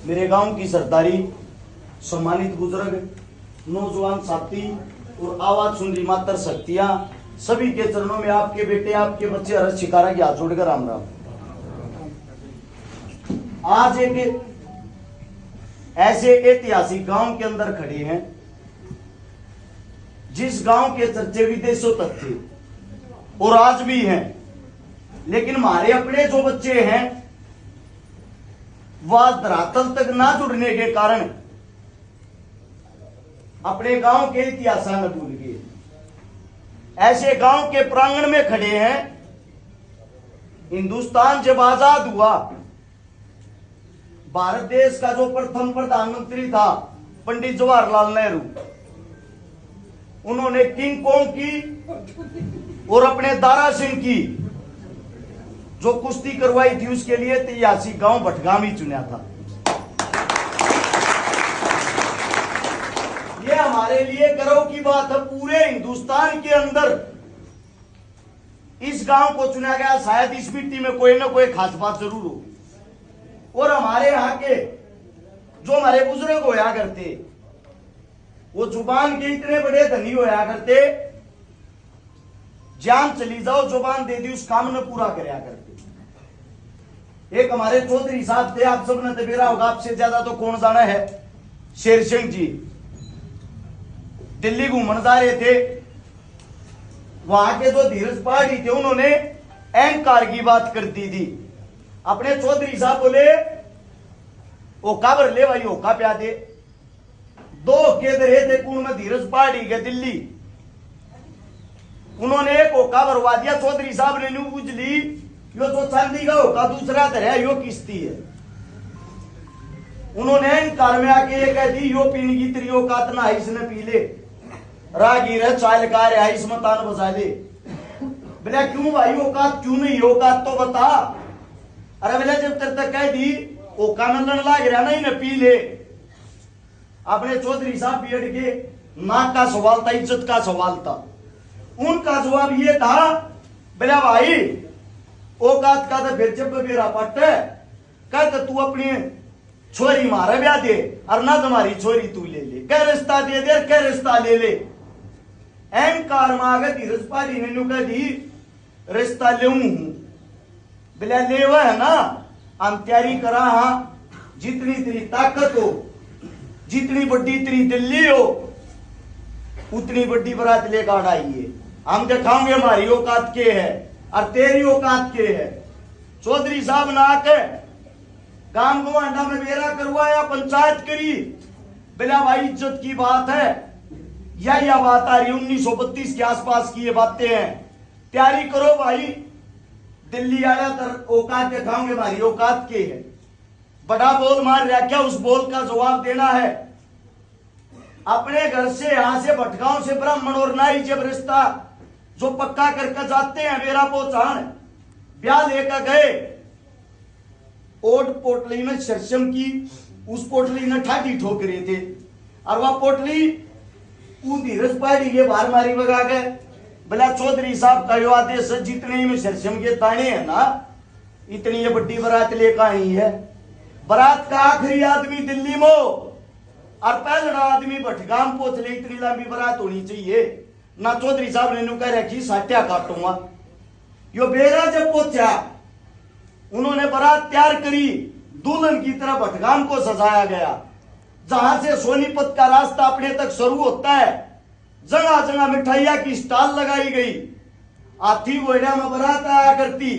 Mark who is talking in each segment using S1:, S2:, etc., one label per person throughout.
S1: मेरे गांव की सरदारी, सम्मानित बुजुर्ग, नौजवान साथी और आवाज सुन रही मातर शक्तियां, सभी के चरणों में आपके बेटे, आपके बच्चे हर्ष शिकारा की हाथ जोड़कर राम राम। आज एक ऐसे ऐतिहासिक गांव के अंदर खड़े हैं जिस गांव के चर्चे विदेशों तक थे और आज भी हैं, लेकिन हमारे अपने जो बच्चे हैं वह धरातल तक ना जुड़ने के कारण अपने गांव के इतिहास में भूल गए। ऐसे गांव के प्रांगण में खड़े हैं। हिंदुस्तान जब आजाद हुआ, भारत देश का जो प्रथम प्रधानमंत्री था पंडित जवाहरलाल नेहरू, उन्होंने किंग कोंग की और अपने दारा सिंह की जो कुश्ती करवाई थी उसके लिए ऐतिहासिक गांव भटगाम ही चुना था। ये हमारे लिए गर्व की बात है। पूरे हिंदुस्तान के अंदर इस गांव को चुना गया। शायद इस मिट्टी में कोई ना कोई खास बात जरूर हो। और हमारे यहाँ के जो हमारे बुजुर्ग होया करते, वो जुबान के इतने बड़े धनी होया करते, जान चली जाओ जुबान दे दी उस काम ने पूरा करया करते। एक हमारे चौधरी साहब थे, आप सबने तो बेरा होगा, आपसे ज्यादा तो कौन जाना है, शेर सिंह जी। दिल्ली घूमने जा रहे थे, वहां के जो धीरज पहाड़ी थे उन्होंने अहंकार की बात कर दी थी। अपने चौधरी साहब बोले ओका भर ले भाई, ओका प्या दे। दो के रहे थे कुण में धीरज पहाड़ी के दिल्ली, उन्होंने एक ओका भरवा दिया। चौधरी साहब ने न्यू पूछ ली, यो तो चांदी का ओका दूसरा तरह यो किस्ती है। उन्होंने अहंकार में आके ये कह दी, यो पीने की तेरी औकात ना है, इसने पी ले। रागीर चाल का रहा इसमें तान बजा ले। बोला क्यों भाई, औकात क्यों नहीं, औकात तो बता। अरे बोले जब तेरे तक कह दी ओका नंदन लाग रहा नहीं न पी ले। अपने चौधरी साहब बीएड के नाक का सवाल था, इज्जत का सवाल था। उनका जवाब ये था, बोला भाई औकात का तो फिर जब मेरा पट कहते तू अपनी छोरी मारे ब्याह दे और ना तुम्हारी छोरी तू ले ले, कह रिश्ता दे दे, कह रिश्ता ले ले। अहंकार मांगे धीरज पहाड़ी ने कह दी रिश्ता ले बोला ले वह है ना, हम तैयारी करा। हाँ, जितनी तेरी ताकत हो, जितनी बड़ी तेरी दिल्ली हो, उतनी बड़ी बारात लेकर आइए। हम दिखाओगे हमारी औकात के है और तेरी औकात के है। चौधरी साहब ने आके गांव गुआंडा में बेरा करवाया, पंचायत करी। बिला भाई इज्जत की बात है, यह बात आ रही 1932 के आसपास की ये बातें हैं। तैयारी करो भाई, दिल्ली आया तो औकात दिखाओगे हमारी औकात के है। बड़ा बोल मार रहा, क्या उस बोल का जवाब देना है। अपने घर से यहां से भटगांव से ब्राह्मण और नाई जब रिश्ता जो पक्का करके जाते हैं बेरा पहुंचान, ब्याह लेकर गए। ओट पोटली में सरसम की, उस पोटली ने ठाठी ठोक रहे थे और वह पोटली धीरज पहाड़ी के बाहर मारी भगा गए। बोला चौधरी साहब का यो आदेश, जितने ही में सरसम के ताने हैं ना, इतनी ये बड़ी बारात लेकर आई है। बारात का आखिरी आदमी दिल्ली में और पहला आदमी भटगाम पहुंच ले, इतनी लंबी बारात होनी चाहिए ना। चौधरी साहब ने कह रखी साट्या काटूंगा। यो बेरा जब पहुंचा, उन्होंने बारात तैयार करी, दुल्हन की तरह भटगाम को सजाया गया। जहां से सोनीपत का रास्ता अपने तक शुरू होता है, जगह जगह मिठाइया की स्टॉल लगाई गई। हाथी घोड़ा में बारात आया करती,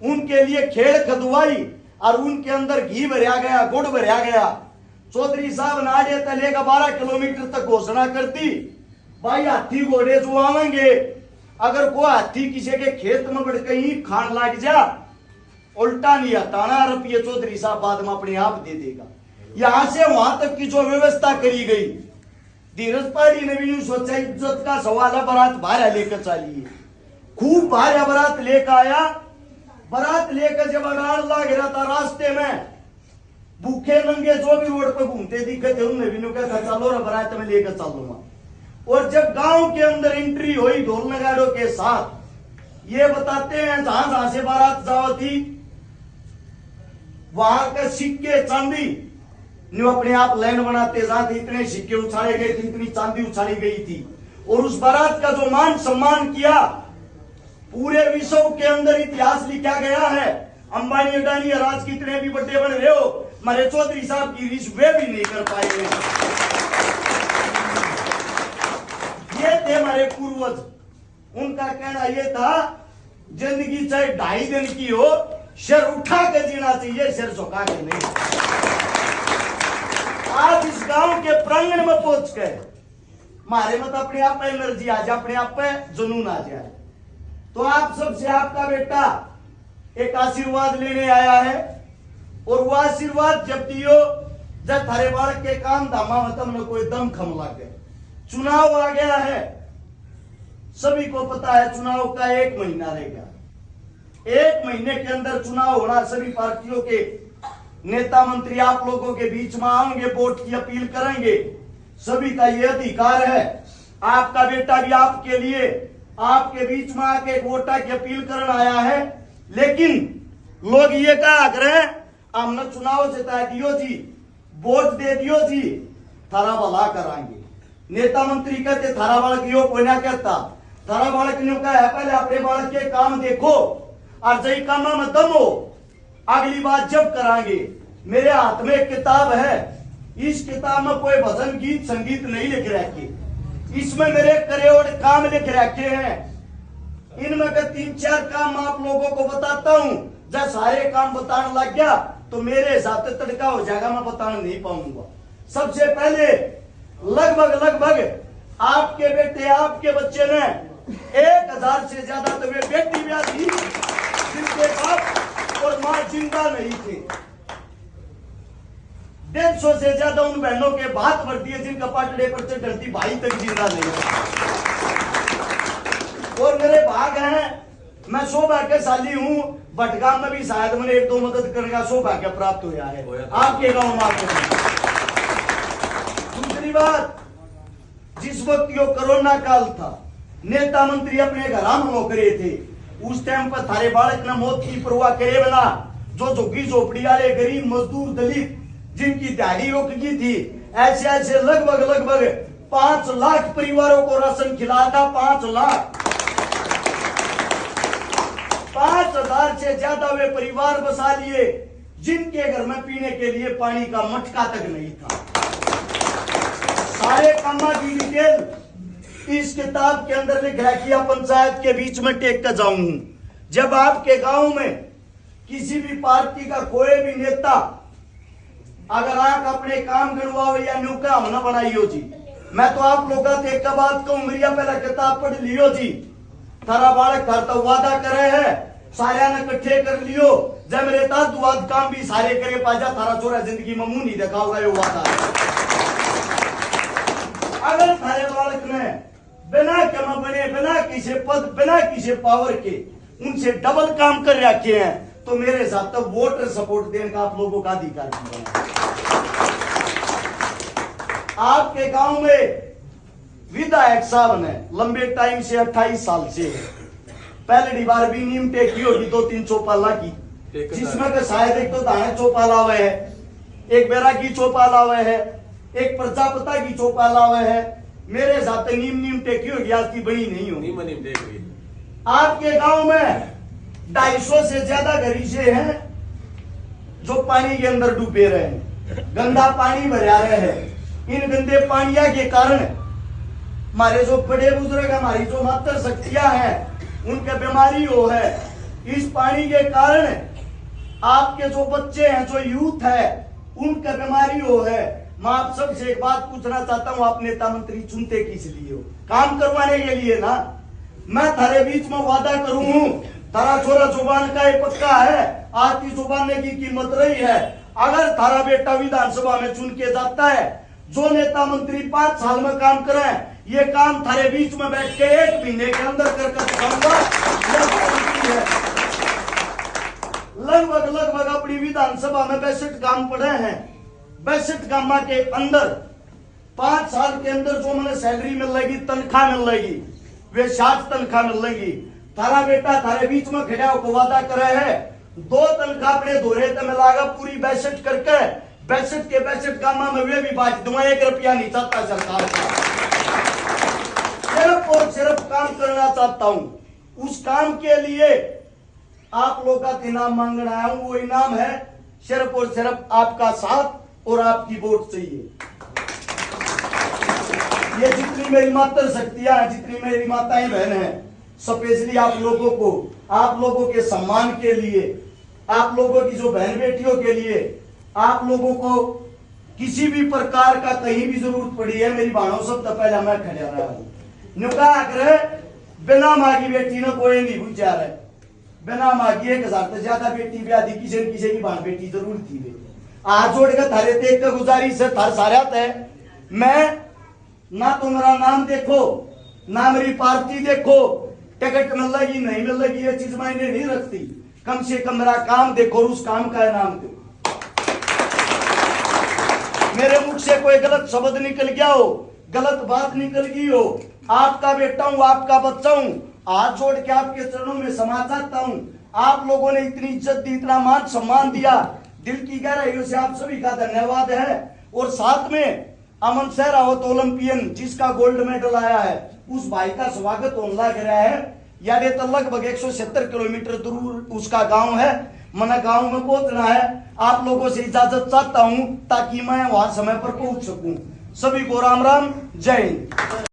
S1: उनके लिए खेल खदवाई और उनके अंदर घी भरया गया, गुड़ भरया गया। चौधरी साहब नाड़े तले का 12 किलोमीटर तक घोषणा करती, भाई हाथी घोड़े जो आवेंगे, अगर कोई हाथी किसी के खेत में बढ़ कहीं खान लग जा, उल्टा नहीं हटाना। रुपये चौधरी साहब बाद में अपने आप दे देगा। यहां से वहां तक की जो व्यवस्था करी गई, धीरज पहाड़ी ने भी सोचा इज्जत का सवाल है, बारात भारा लेकर चलिए। खूब भारा बारात लेकर आया। बारात लेकर जब अगाड़ लग रहा था, रास्ते में भूखे नंगे जो भी रोड पर घूमते दिखे थे, उनने भी कहा चलो रे बारात में लेकर चलूंगा। और जब गांव के अंदर एंट्री हुई ढोल नगाड़ों के साथ, ये बताते हैं जहां जहां से बारात जाओ थी वहां के सिक्के चांदी न्यू अपने आप लाइन बनाते जाते, इतने सिक्के उछाले गए थे, इतनी चांदी उछाली गई थी। और उस बारात का जो मान सम्मान किया पूरे विश्व के अंदर इतिहास लिखा गया है। अंबानी अडानी राज कितने भी बड़े बन रहे हो, हमारे चौधरी साहब की रीच वे भी नहीं कर पाएंगे। ये थे हमारे पूर्वज। उनका कहना यह था जिंदगी चाहे 2.5 दिन की हो, सिर उठा के जीना चाहिए, सिर झुका के नहीं। आज इस गांव के प्रांगण में पहुंच गए, हमारे मत अपने आप पे एनर्जी आ जाए, अपने आप पे जुनून आ जाए। तो आप सबसे आपका बेटा एक आशीर्वाद लेने आया है, और वो आशीर्वाद जब दियो जब थारे बालक के काम धामा मतलब न कोई दम खम लगे। चुनाव आ गया है, सभी को पता है चुनाव का 1 महीना रह गया। 1 महीने के अंदर चुनाव होना, सभी पार्टियों के नेता मंत्री आप लोगों के बीच में आएंगे, वोट की अपील करेंगे, सभी का ये अधिकार है। आपका बेटा भी आपके लिए आपके बीच में आके वोटा की अपील करने आया है। लेकिन लोग ये कहा करें हमने चुनाव जिता दियो जी, वोट दे दियो जी, थारा भला कराएंगे। नेता मंत्री कहते थारा बालक यो कोई ना कहता, थारा बालक ने कहा है पहले अपने बालक के काम देखो और जय काम में दम हो, अगली बात जब करांगे। मेरे हाथ में एक किताब है, इस किताब में कोई भजन गीत संगीत नहीं लिख रखे, इसमें मेरे करे और काम लिख रखे हैं। इनमें के 3-4 काम आप लोगों को बताता हूं। जब सारे काम बताने लग गया तो मेरे हिसाब से तड़का हो जाएगा, मैं बताने नहीं पाऊंगा। सबसे पहले लगभग आपके बेटे आपके बच्चे ने 1000 से ज्यादा तो वे बेटी ब्याह थी जिनके बाप और मां जिंदा नहीं थे। 150 से ज्यादा उन बहनों के भात भर दिए जिनका पाटड़े पर से डरती भाई तक जिंदा नहीं है। और मेरे भाग हैं, मैं सौभाग्यशाली हूं, भटगाम में भी शायद मैंने 1-2 मदद करने का सौभाग्य प्राप्त हुआ है आपके गांव में आके। दूसरी बात, जिस वक्त यो कोरोना काल था, नेता मंत्री अपने घर में नौकरे थे, उस टाइम पर थारे बालक ने मौत की परवाह करे बिना जो झुग्गी झोपड़ी वाले गरीब मजदूर दलित जिनकी दिहाड़ी रुक गई थी, ऐसे लगभग 5 लाख परिवारों को राशन खिलाया था। 5 लाख, 5000 से ज्यादा वे परिवार बसा लिए जिनके घर में पीने के लिए पानी का मटका तक नहीं था। सारे कामा की डिटेल इस किताब के अंदर लिख रखी। पंचायत के बीच में टेक कर जाऊं, जब आपके गांव में किसी भी पार्टी का कोई भी नेता अगर आप अपने काम गणवाओ या न्यूका हमने बनाइयो जी, मैं तो आप लोग एक बात कहूं, मेरिया पहला किताब पढ़ लियो जी, थारा बालक घर तो वादा करे है, सारे ने इकट्ठे कर लियो, जब मेरे ताद काम भी सारे करे पाजा, थारा छोरा जिंदगी में मुंह नहीं दिखाओगा ये वादा। अगर थारे बालक ने बिना कम बने, बिना किसी पद, बिना किसी पावर के उनसे डबल काम कर रखे हैं, तो मेरे साथ तो वोटर सपोर्ट देने का आप लोगों का अधिकार है। आपके गांव में विधायक साहब ने लंबे टाइम से 28 साल से पहली बार भी नीम टेकी होगी 2-3 चौपाला की, जिसमें के शायद एक तो दाने चौपाला हुए है, एक बैरागी चौपाला हुए है, एक प्रजापता की चौपाला हुए है। मेरे साथ नीम टेकी होगी, आज की बड़ी नहीं होगी। आपके गांव में 250 से ज्यादा गरीबे हैं जो पानी के अंदर डूबे रहे हैं, गंदा पानी भरा रहे हैं। इन गंदे पानिया के कारण हमारे जो बड़े बुजुर्ग, हमारी जो मातृ शक्तियां हैं, उनके बीमारी हो है। इस पानी के कारण आपके जो बच्चे हैं, जो यूथ है, उनका बीमारी हो है। मैं आप सबसे एक बात पूछना चाहता हूं, आप नेता मंत्री चुनते किस लिए हो? काम करवाने के लिए ना। मैं थारे बीच में वादा करूं, थारा छोरा जुबान का एक पक्का है, आज की जुबान की कीमत रही है। अगर थारा बेटा विधानसभा में चुन के जाता है, जो नेता मंत्री 5 साल में काम करे, ये काम थारे बीच में बैठ के 1 महीने के अंदर करके दिखाऊंगा। लगभग अपनी विधानसभा में 62 काम पड़े हैं। 62 कामा के अंदर 5 साल के अंदर जो मैंने सैलरी मिल लेगी, तनख्वाह मिल लेगी, वे 60 तनख्वाह मिल लेगी। थारा बेटा थारे बीच में खड़ा को वादा करे है 2 तनखा अपने दोरे तम लागा पूरी 62 करके 62 के 62 कामा में वे भी बात दूंगा 1 रुपया नहीं चाहता सरकार का। सिर्फ और सिर्फ काम करना चाहता हूं। उस काम के लिए आप लोगों का इनाम मांगना आया हूं। वो इनाम है सिर्फ और सिर्फ आपका साथ और आपकी वोट चाहिए। ये जितनी मेरी मातृ शक्तियां हैं, जितनी मेरी माताएं बहन हैं, स्पेशली आप लोगों के सम्मान के लिए, आप लोगों की जो बहन बेटियों के लिए, आप लोगों को किसी भी प्रकार का कहीं भी जरूरत पड़ी है, मेरी बहनों सब तो पहले मैं खड़ा रहा हूं। नुका करे बिना मांगी बेटी ने कोई नहीं पूछा रहे, बिना मांगी 1000 से ज्यादा बेटी ब्याह दी किसी न किसी की बहन बेटी जरूर थी। आज जोड़ के थारे देख कर गुजारिश है थार सारा है, मैं ना तो मेरा नाम देखो ना मेरी पार्टी देखो, टिकट मिल लगी नहीं मिल लगी ये चीज मायने नहीं रखती, कम से कम मेरा काम देखो और उस काम का इनाम दो। मेरे मुख से कोई गलत शब्द निकल गया हो, गलत बात निकल गई हो, आपका बेटा हूं, आपका बच्चा हूं, हाथ जोड़ के आपके चरणों में समा चाहता हूं। आप लोगों ने इतनी इज्जत दी, इतना मान सम्मान दिया, दिल की गहराइयों से आप सभी का धन्यवाद है। और साथ में अमन सह रावत ओलंपियन जिसका गोल्ड मेडल आया है, उस भाई का स्वागत होने लग रहा है। यार ये तो लगभग 170 किलोमीटर दूर उसका गांव है, मना गांव में पहुंचना है। आप लोगों से इजाजत चाहता हूं ताकि मैं वहां समय पर पहुंच सकूं। सभी को राम राम, जय हिंद।